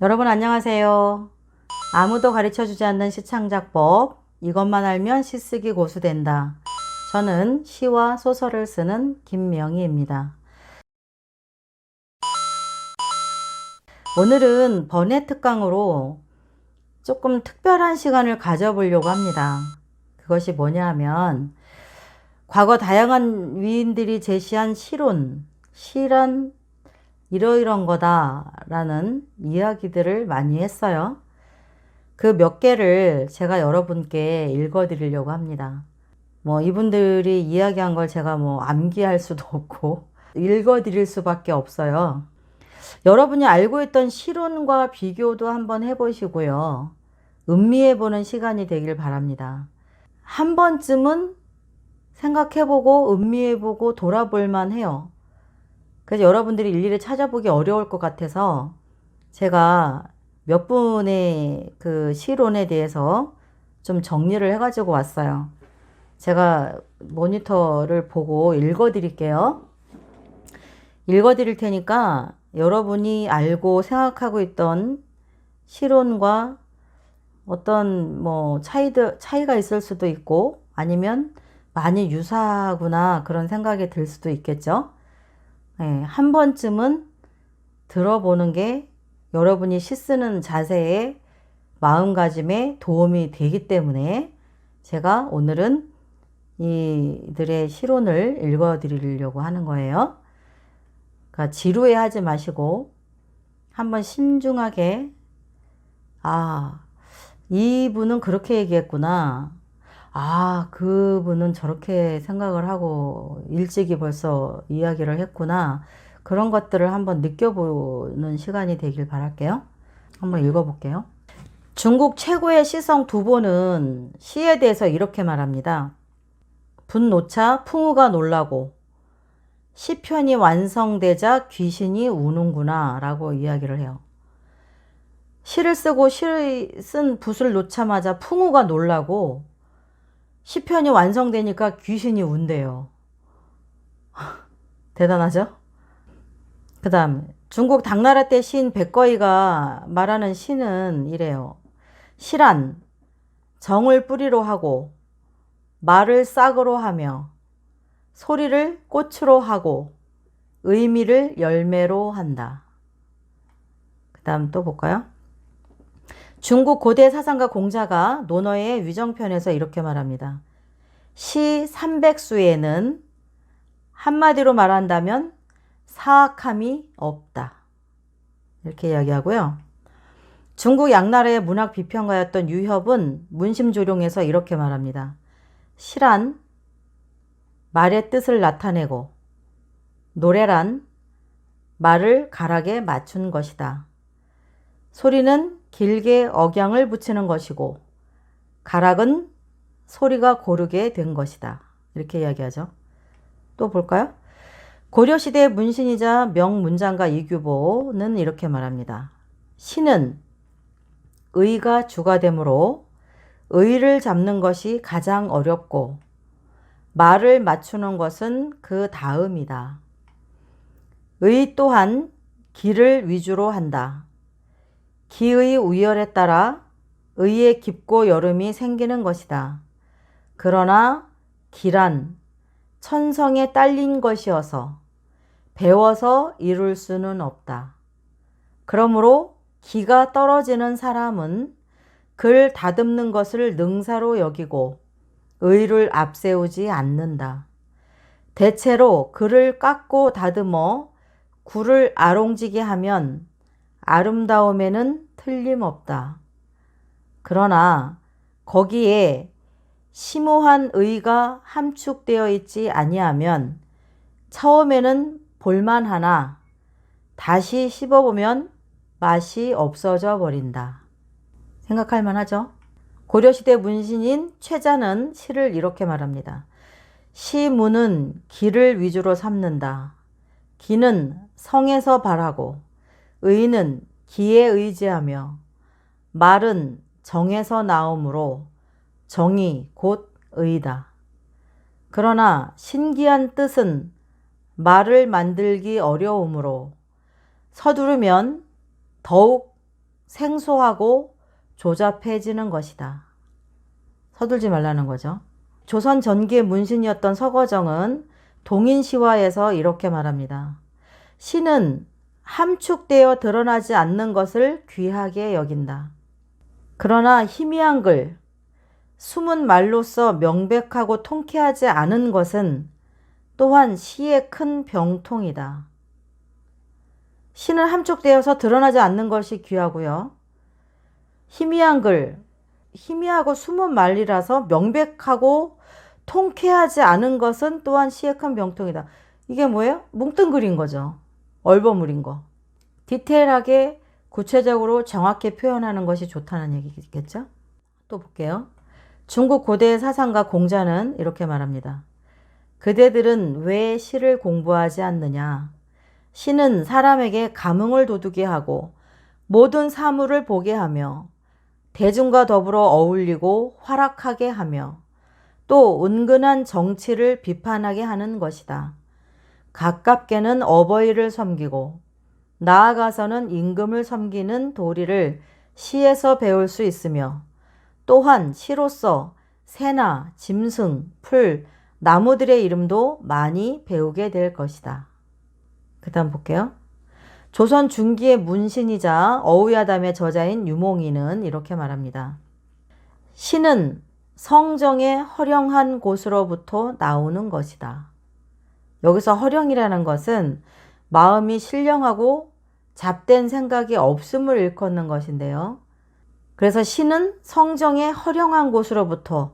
여러분 안녕하세요. 아무도 가르쳐주지 않는 시창작법, 이것만 알면 시쓰기 고수된다. 저는 시와 소설을 쓰는 김명희입니다. 오늘은 번외 특강으로 조금 특별한 시간을 가져보려고 합니다. 그것이 뭐냐 하면 과거 다양한 위인들이 제시한 시론, 시란 이러이런 거다라는 이야기들을 많이 했어요. 그 몇 개를 제가 여러분께 읽어 드리려고 합니다. 이분들이 이야기한 걸 제가 암기할 수도 없고 읽어 드릴 수밖에 없어요. 여러분이 알고 있던 시론과 비교도 한번 해보시고요. 음미해 보는 시간이 되길 바랍니다. 한 번쯤은 생각해보고 음미해보고 돌아볼만 해요. 그래서 여러분들이 일일이 찾아보기 어려울 것 같아서 제가 몇 분의 그 시론에 대해서 좀 정리를 해가지고 왔어요. 제가 모니터를 보고 읽어 드릴게요. 읽어 드릴 테니까 여러분이 알고 생각하고 있던 시론과 어떤 차이가 있을 수도 있고 아니면 많이 유사하구나 그런 생각이 들 수도 있겠죠. 네, 한 번쯤은 들어보는 게 여러분이 시 쓰는 자세에 마음가짐에 도움이 되기 때문에 제가 오늘은 이들의 시론을 읽어 드리려고 하는 거예요. 그러니까 지루해 하지 마시고 한번 신중하게 이분은 그렇게 얘기했구나. 그분은 저렇게 생각을 하고 일찍이 벌써 이야기를 했구나. 그런 것들을 한번 느껴보는 시간이 되길 바랄게요. 한번 읽어볼게요. 중국 최고의 시성 두보는 시에 대해서 이렇게 말합니다. 분노차 풍우가 놀라고 시편이 완성되자 귀신이 우는구나 라고 이야기를 해요. 시를 쓰고 시를 쓴 붓을 놓자마자 풍우가 놀라고 시편이 완성되니까 귀신이 운대요. 대단하죠? 그 다음 중국 당나라 때 시인 백거이가 말하는 시는 이래요. 시란 정을 뿌리로 하고 말을 싹으로 하며 소리를 꽃으로 하고 의미를 열매로 한다. 그 다음 또 볼까요? 중국 고대 사상가 공자가 논어의 위정편에서 이렇게 말합니다. 시 300수에는 한마디로 말한다면 사악함이 없다. 이렇게 이야기하고요. 중국 양나라의 문학 비평가였던 유협은 문심조룡에서 이렇게 말합니다. 시란 말의 뜻을 나타내고 노래란 말을 가락에 맞춘 것이다. 소리는 길게 억양을 붙이는 것이고 가락은 소리가 고르게 된 것이다. 이렇게 이야기하죠. 또 볼까요? 고려시대의 문신이자 명문장가 이규보는 이렇게 말합니다. 시는 의가 주가 되므로 의를 잡는 것이 가장 어렵고 말을 맞추는 것은 그 다음이다. 의 또한 기를 위주로 한다. 기의 우열에 따라 의의 깊고 여름이 생기는 것이다. 그러나 기란 천성에 딸린 것이어서 배워서 이룰 수는 없다. 그러므로 기가 떨어지는 사람은 글 다듬는 것을 능사로 여기고 의를 앞세우지 않는다. 대체로 글을 깎고 다듬어 굴을 아롱지게 하면 아름다움에는 틀림없다. 그러나 거기에 심오한 의가 함축되어 있지 아니하면 처음에는 볼만하나 다시 씹어보면 맛이 없어져 버린다. 생각할 만하죠? 고려시대 문신인 최자는 시를 이렇게 말합니다. 시문은 기를 위주로 삼는다. 기는 성에서 발하고 의는 기에 의지하며 말은 정에서 나오므로 정이 곧 의다. 그러나 신기한 뜻은 말을 만들기 어려우므로 서두르면 더욱 생소하고 조잡해지는 것이다. 서둘지 말라는 거죠. 조선 전기의 문신이었던 서거정은 동인시화에서 이렇게 말합니다. 시는 함축되어 드러나지 않는 것을 귀하게 여긴다. 그러나 희미한 글, 숨은 말로써 명백하고 통쾌하지 않은 것은 또한 시의 큰 병통이다. 시는 함축되어서 드러나지 않는 것이 귀하고요. 희미한 글, 희미하고 숨은 말이라서 명백하고 통쾌하지 않은 것은 또한 시의 큰 병통이다. 이게 뭐예요? 뭉뚱그린 거죠. 얼버무린 거. 디테일하게 구체적으로 정확히 표현하는 것이 좋다는 얘기겠죠? 또 볼게요. 중국 고대의 사상가 공자는 이렇게 말합니다. 그대들은 왜 시를 공부하지 않느냐? 시는 사람에게 감흥을 돋우게 하고 모든 사물을 보게 하며 대중과 더불어 어울리고 활약하게 하며 또 은근한 정치를 비판하게 하는 것이다. 가깝게는 어버이를 섬기고 나아가서는 임금을 섬기는 도리를 시에서 배울 수 있으며 또한 시로서 새나 짐승, 풀, 나무들의 이름도 많이 배우게 될 것이다. 그 다음 볼게요. 조선 중기의 문신이자 어우야담의 저자인 유몽이는 이렇게 말합니다. 시는 성정의 허령한 곳으로부터 나오는 것이다. 여기서 허령이라는 것은 마음이 신령하고 잡된 생각이 없음을 일컫는 것인데요. 그래서 시는 성정의 허령한 곳으로부터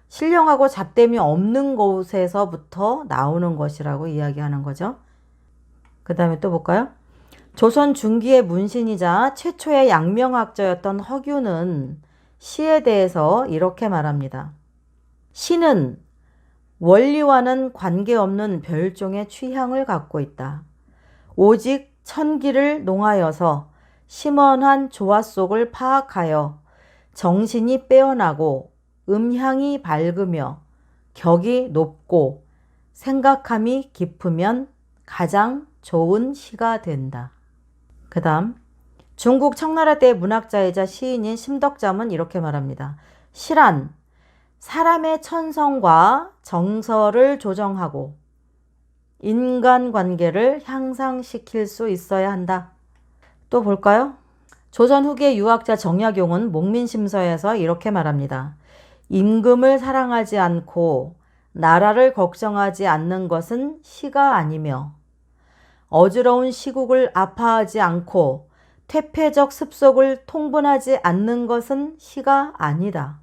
신령하고 잡됨이 없는 곳에서부터 나오는 것이라고 이야기하는 거죠. 그 다음에 또 볼까요? 조선 중기의 문신이자 최초의 양명학자였던 허균은 시에 대해서 이렇게 말합니다. 시는 원리와는 관계없는 별종의 취향을 갖고 있다. 오직 천기를 농하여서 심원한 조화 속을 파악하여 정신이 빼어나고 음향이 밝으며 격이 높고 생각함이 깊으면 가장 좋은 시가 된다. 그 다음 중국 청나라 때의 문학자이자 시인인 심덕잠은 이렇게 말합니다. 시란 사람의 천성과 정서를 조정하고 인간관계를 향상시킬 수 있어야 한다. 또 볼까요? 조선 후기의 유학자 정약용은 목민심서에서 이렇게 말합니다. 임금을 사랑하지 않고 나라를 걱정하지 않는 것은 시가 아니며 어지러운 시국을 아파하지 않고 퇴폐적 습속을 통분하지 않는 것은 시가 아니다.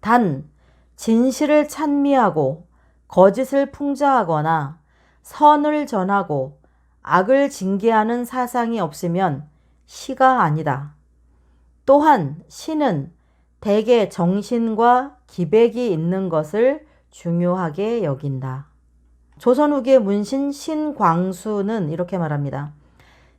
단 진실을 찬미하고 거짓을 풍자하거나 선을 전하고 악을 징계하는 사상이 없으면 시가 아니다. 또한 시는 대개 정신과 기백이 있는 것을 중요하게 여긴다. 조선 후기의 문신 신광수는 이렇게 말합니다.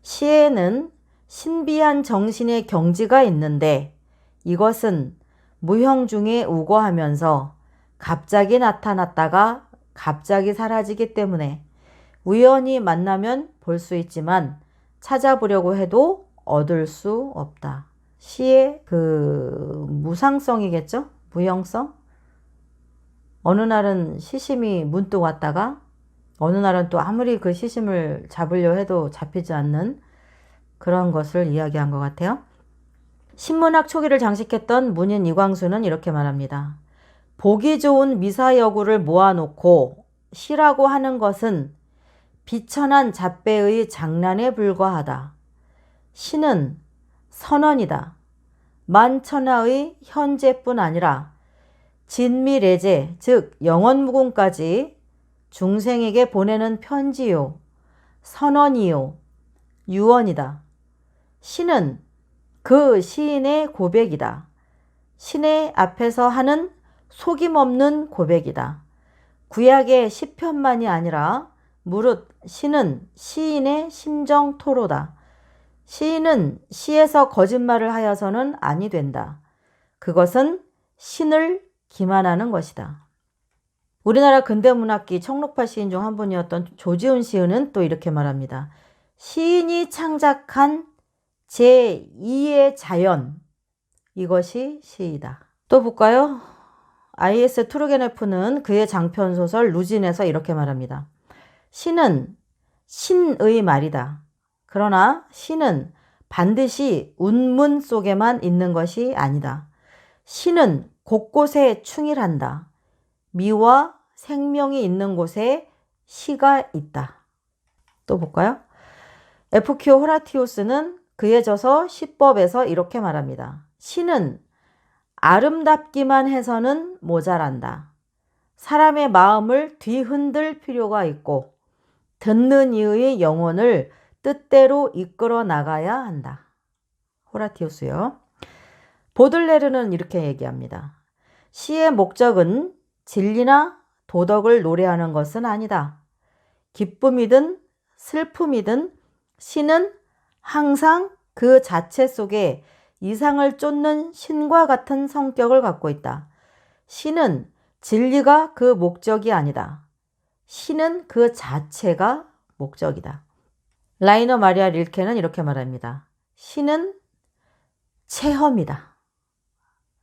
시에는 신비한 정신의 경지가 있는데 이것은 무형 중에 우거하면서 갑자기 나타났다가 갑자기 사라지기 때문에 우연히 만나면 볼 수 있지만 찾아보려고 해도 얻을 수 없다. 시의 무상성이겠죠? 무형성? 어느 날은 시심이 문득 왔다가 어느 날은 또 아무리 그 시심을 잡으려 해도 잡히지 않는 그런 것을 이야기한 것 같아요. 신문학 초기를 장식했던 문인 이광수는 이렇게 말합니다. 보기 좋은 미사여구를 모아놓고 시라고 하는 것은 비천한 잡배의 장난에 불과하다. 시는 선언이다. 만천하의 현재뿐 아니라 진미래제 즉 영원무궁까지 중생에게 보내는 편지요, 선언이요, 유언이다. 시는 그 시인의 고백이다. 신의 앞에서 하는 속임없는 고백이다. 구약의 시편만이 아니라 무릇 시는 시인의 심정 토로다. 시인은 시에서 거짓말을 하여서는 아니 된다. 그것은 신을 기만하는 것이다. 우리나라 근대문학기 청록파 시인 중 한 분이었던 조지훈 시인은 또 이렇게 말합니다. 시인이 창작한 제2의 자연, 이것이 시이다. 또 볼까요? I.S. 투르게네프는 그의 장편소설 루진에서 이렇게 말합니다. 시는 신의 말이다. 그러나 시는 반드시 운문 속에만 있는 것이 아니다. 시는 곳곳에 충일한다. 미와 생명이 있는 곳에 시가 있다. 또 볼까요? F.Q. 호라티우스는 그의 저서 시법에서 이렇게 말합니다. 시는 아름답기만 해서는 모자란다. 사람의 마음을 뒤흔들 필요가 있고 듣는 이의 영혼을 뜻대로 이끌어 나가야 한다. 호라티우스요. 보들레르는 이렇게 얘기합니다. 시의 목적은 진리나 도덕을 노래하는 것은 아니다. 기쁨이든 슬픔이든 시는 항상 그 자체 속에 이상을 쫓는 신과 같은 성격을 갖고 있다. 시는 진리가 그 목적이 아니다. 시는 그 자체가 목적이다. 라이너 마리아 릴케는 이렇게 말합니다. 시는 체험이다.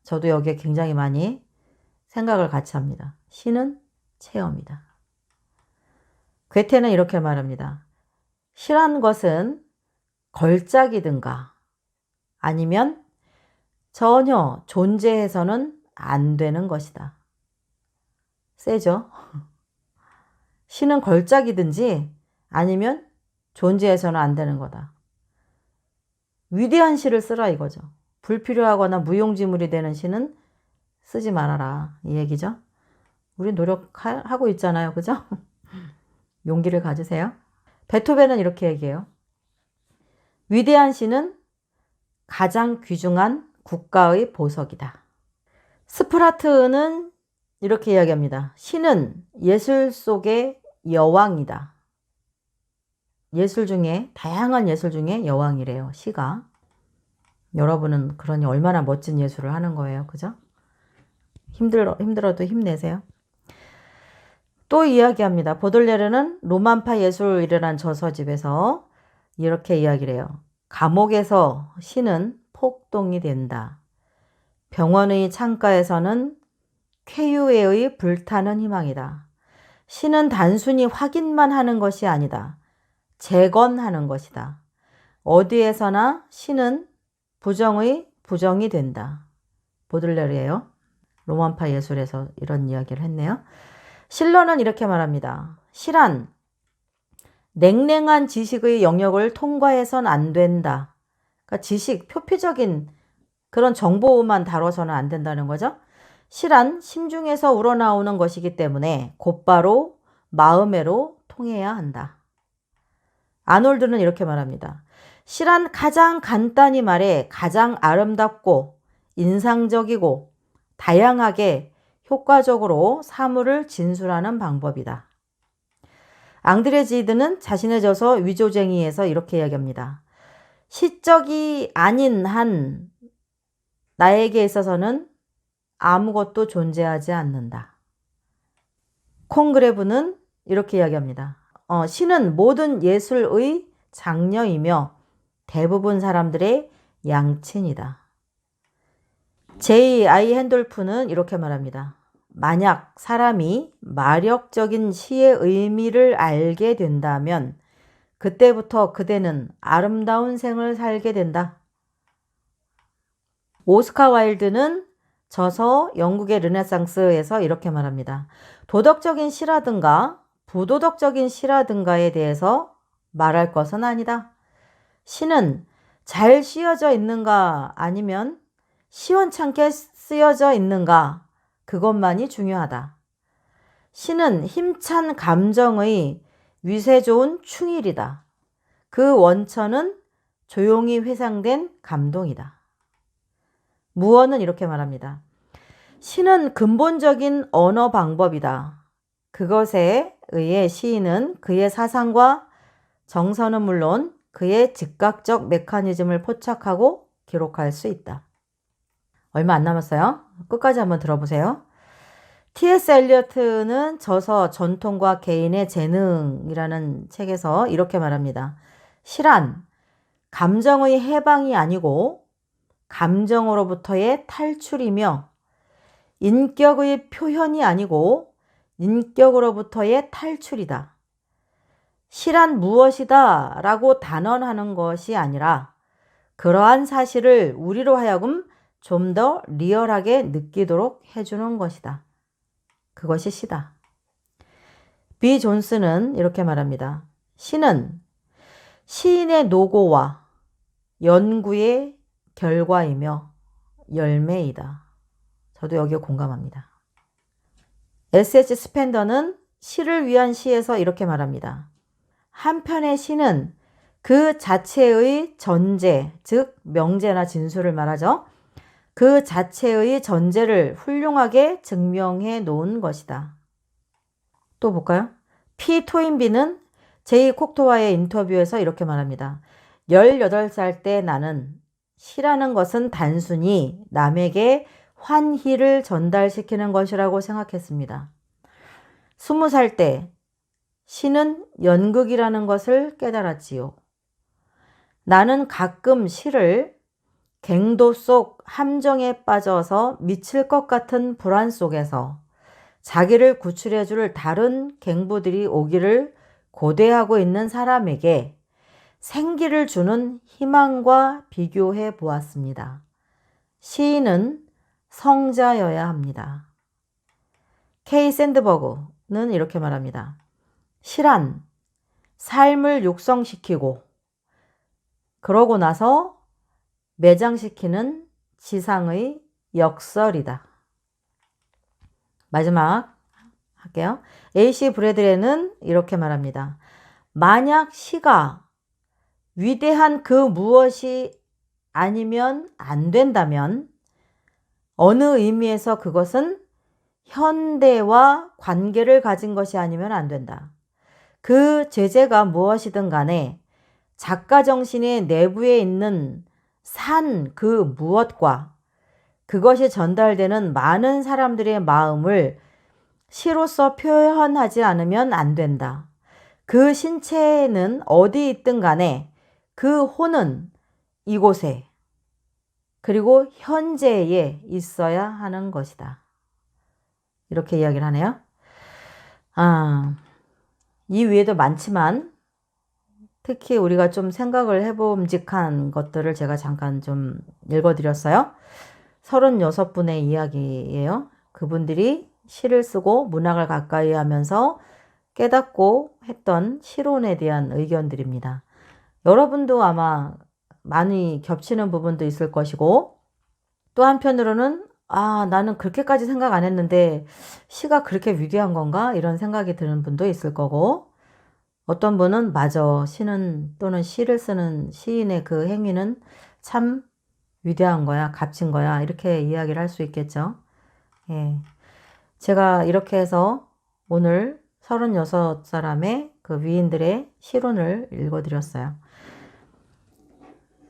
저도 여기에 굉장히 많이 생각을 같이 합니다. 시는 체험이다. 괴테는 이렇게 말합니다. 시란 것은 걸작이든가 아니면 전혀 존재해서는 안 되는 것이다. 세죠? 시는 걸작이든지 아니면 존재해서는 안 되는 거다. 위대한 시를 쓰라 이거죠. 불필요하거나 무용지물이 되는 시는 쓰지 말아라 이 얘기죠. 우리 노력하고 있잖아요. 그죠? 용기를 가지세요. 베토벤은 이렇게 얘기해요. 위대한 시는 가장 귀중한 국가의 보석이다. 스프라트는 이렇게 이야기합니다. 시는 예술 속의 여왕이다. 예술 중에 다양한 예술 중에 여왕이래요. 시가. 여러분은 그러니 얼마나 멋진 예술을 하는 거예요. 그죠? 힘들어도 힘내세요. 또 이야기합니다. 보들레르는 로만파 예술이라는 저서집에서 이렇게 이야기를 해요. 감옥에서 시는 폭동이 된다. 병원의 창가에서는 쾌유의 불타는 희망이다. 시는 단순히 확인만 하는 것이 아니다. 재건하는 것이다. 어디에서나 시는 부정이 된다. 보들레르예요. 로만파 예술에서 이런 이야기를 했네요. 실러는 이렇게 말합니다. 시란 냉랭한 지식의 영역을 통과해선 안 된다. 그러니까 지식, 표피적인 그런 정보만 다뤄서는 안 된다는 거죠. 시란 심중에서 우러나오는 것이기 때문에 곧바로 마음에로 통해야 한다. 아놀드는 이렇게 말합니다. 시란 가장 간단히 말해 가장 아름답고 인상적이고 다양하게 효과적으로 사물을 진술하는 방법이다. 앙드레 지드는 자신의 저서 위조쟁이에서 이렇게 이야기합니다. 시적이 아닌 한 나에게 있어서는 아무것도 존재하지 않는다. 콩그레브는 이렇게 이야기합니다. 시는 모든 예술의 장녀이며 대부분 사람들의 양친이다. J.I. 핸돌프는 이렇게 말합니다. 만약 사람이 마력적인 시의 의미를 알게 된다면 그때부터 그대는 아름다운 생을 살게 된다. 오스카 와일드는 저서 영국의 르네상스에서 이렇게 말합니다. 도덕적인 시라든가 부도덕적인 시라든가에 대해서 말할 것은 아니다. 시는 잘 씌어져 있는가 아니면 시원찮게 쓰여져 있는가 그것만이 중요하다. 시는 힘찬 감정의 위세 좋은 충일이다. 그 원천은 조용히 회상된 감동이다. 무어는 이렇게 말합니다. 시는 근본적인 언어 방법이다. 그것에 의해 시인은 그의 사상과 정서는 물론 그의 즉각적 메커니즘을 포착하고 기록할 수 있다. 얼마 안 남았어요. 끝까지 한번 들어보세요. T.S. 엘리어트는 저서 전통과 개인의 재능이라는 책에서 이렇게 말합니다. 시란 감정의 해방이 아니고 감정으로부터의 탈출이며 인격의 표현이 아니고 인격으로부터의 탈출이다. 시란 무엇이다 라고 단언하는 것이 아니라 그러한 사실을 우리로 하여금 좀 더 리얼하게 느끼도록 해주는 것이다. 그것이 시다. 비 존스는 이렇게 말합니다. 시는 시인의 노고와 연구의 결과이며 열매이다. 저도 여기에 공감합니다. S.H. 스펜더는 시를 위한 시에서 이렇게 말합니다. 한 편의 시는 그 자체의 전제, 즉 명제나 진술을 말하죠. 그 자체의 전제를 훌륭하게 증명해 놓은 것이다. 또 볼까요? 피 토인비는 제이 콕토와의 인터뷰에서 이렇게 말합니다. 18살 때 나는 시라는 것은 단순히 남에게 환희를 전달시키는 것이라고 생각했습니다. 20살 때 시는 연극이라는 것을 깨달았지요. 나는 가끔 시를 갱도 속 함정에 빠져서 미칠 것 같은 불안 속에서 자기를 구출해 줄 다른 갱부들이 오기를 고대하고 있는 사람에게 생기를 주는 희망과 비교해 보았습니다. 시인은 성자여야 합니다. 케이 샌드버그는 이렇게 말합니다. 시란 삶을 육성시키고 그러고 나서 매장시키는 지상의 역설이다. 마지막 할게요. A.C. 브래들레는 이렇게 말합니다. 만약 시가 위대한 그 무엇이 아니면 안 된다면 어느 의미에서 그것은 현대와 관계를 가진 것이 아니면 안 된다. 그 제재가 무엇이든 간에 작가 정신의 내부에 있는 산 그 무엇과 그것이 전달되는 많은 사람들의 마음을 시로서 표현하지 않으면 안 된다. 그 신체는 어디 있든 간에 그 혼은 이곳에 그리고 현재에 있어야 하는 것이다. 이렇게 이야기를 하네요. 이 외에도 많지만 특히 우리가 좀 생각을 해봄직한 것들을 제가 잠깐 좀 읽어드렸어요. 36분의 이야기예요. 그분들이 시를 쓰고 문학을 가까이 하면서 깨닫고 했던 시론에 대한 의견들입니다. 여러분도 아마 많이 겹치는 부분도 있을 것이고 또 한편으로는 나는 그렇게까지 생각 안 했는데 시가 그렇게 위대한 건가? 이런 생각이 드는 분도 있을 거고 어떤 분은 맞아. 시는 또는 시를 쓰는 시인의 그 행위는 참 위대한 거야. 값진 거야. 이렇게 이야기를 할 수 있겠죠. 예. 제가 이렇게 해서 오늘 36사람의 그 위인들의 시론을 읽어드렸어요.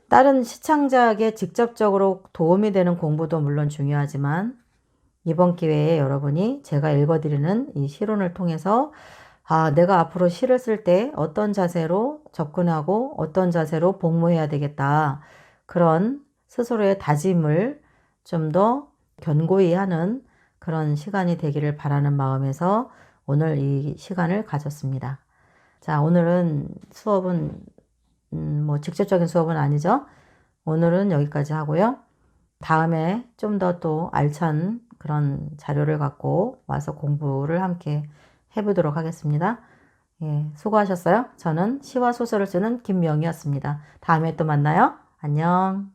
다른 시창작에 직접적으로 도움이 되는 공부도 물론 중요하지만 이번 기회에 여러분이 제가 읽어드리는 이 시론을 통해서 내가 앞으로 시를 쓸 때 어떤 자세로 접근하고 어떤 자세로 복무해야 되겠다. 그런 스스로의 다짐을 좀 더 견고히 하는 그런 시간이 되기를 바라는 마음에서 오늘 이 시간을 가졌습니다. 자, 오늘은 수업은 뭐 직접적인 수업은 아니죠. 오늘은 여기까지 하고요. 다음에 좀 더 또 알찬 그런 자료를 갖고 와서 공부를 함께 해보도록 하겠습니다. 예, 수고하셨어요. 저는 시와 소설을 쓰는 김명희였습니다. 다음에 또 만나요. 안녕.